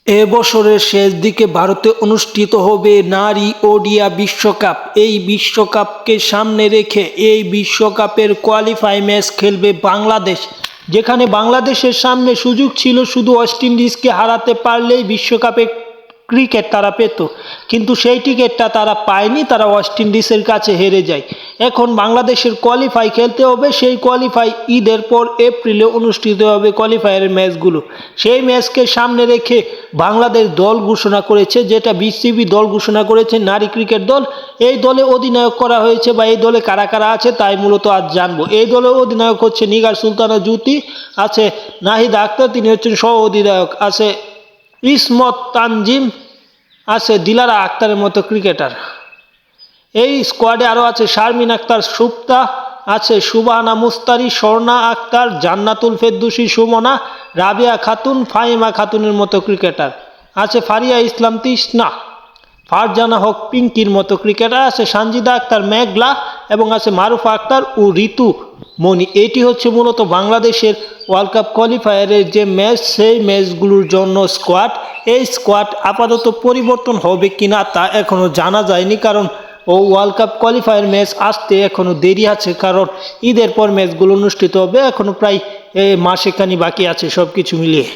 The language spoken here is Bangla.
এবছরের শেষ দিকে ভারতে অনুষ্ঠিত হবে নারী ওডিআই বিশ্বকাপ। এই বিশ্বকাপকে সামনে রেখে এই বিশ্বকাপের কোয়ালিফাই ম্যাচ খেলবে বাংলাদেশ, যেখানে বাংলাদেশের সামনে সুযোগ ছিল শুধু ওয়েস্ট ইন্ডিজকে হারাতে পারলেই বিশ্বকাপে ক্রিকেট তারা পেত, কিন্তু সেই টিকিটটা তারা পায়নি, তারা ওয়েস্ট ইন্ডিজের কাছে হেরে যায়। এখন বাংলাদেশের কোয়ালিফাই খেলতে হবে, সেই কোয়ালিফাই ঈদের পর এপ্রিলে অনুষ্ঠিত হবে কোয়ালিফায়ারের ম্যাচগুলো। সেই ম্যাচকে সামনে রেখে বাংলাদেশ দল ঘোষণা করেছে, যেটা বিসিবি দল ঘোষণা করেছে, নারী ক্রিকেট দল। এই দলে অধিনায়ক করা হয়েছে, বা এই দলে কারা কারা আছে তাই মূলত আজ জানবো। এই দলের অধিনায়ক হচ্ছে নিগার সুলতানা জ্যোতি, আছে নাহিদ আক্তার, তিনি হচ্ছেন সহ অধিনায়ক, আছে ইসমত তানজিম, আছে দিলারা আক্তারের মতো ক্রিকেটার। এই স্কোয়াডে আরও আছে শারমিন আক্তার সুপ্তা, আছে সুবাহানা মুস্তারি, স্বর্ণা আক্তার, জান্নাতুল ফেরদৌসী সুমনা, রাবিয়া খাতুন, ফাহিমা খাতুনের মতো ক্রিকেটার, আছে ফারিয়া ইসলাম তৃষ্ণা, ফারজানা হক পিঙ্কির মতো ক্রিকেটার, আছে সানজিদা আক্তার মেঘলা, এবং আছে মারুফা আক্তার ও ঋতু মণি। এটি হচ্ছে মূলত বাংলাদেশের ওয়ার্ল্ড কাপ কোয়ালিফায়ারের যে ম্যাচ, সেই ম্যাচগুলোর জন্য স্কোয়াড। এই স্কোয়াড আপাতত পরিবর্তন হবে কিনা তা এখনও জানা যায়নি, কারণ ওয়ার্ল্ড কাপ কোয়ালিফায়ার ম্যাচ আসতে এখনও দেরি আছে, কারণ ঈদের পর ম্যাচগুলো অনুষ্ঠিত হবে। এখনও প্রায় মাসেখানি বাকি আছে সব কিছু মিলিয়ে।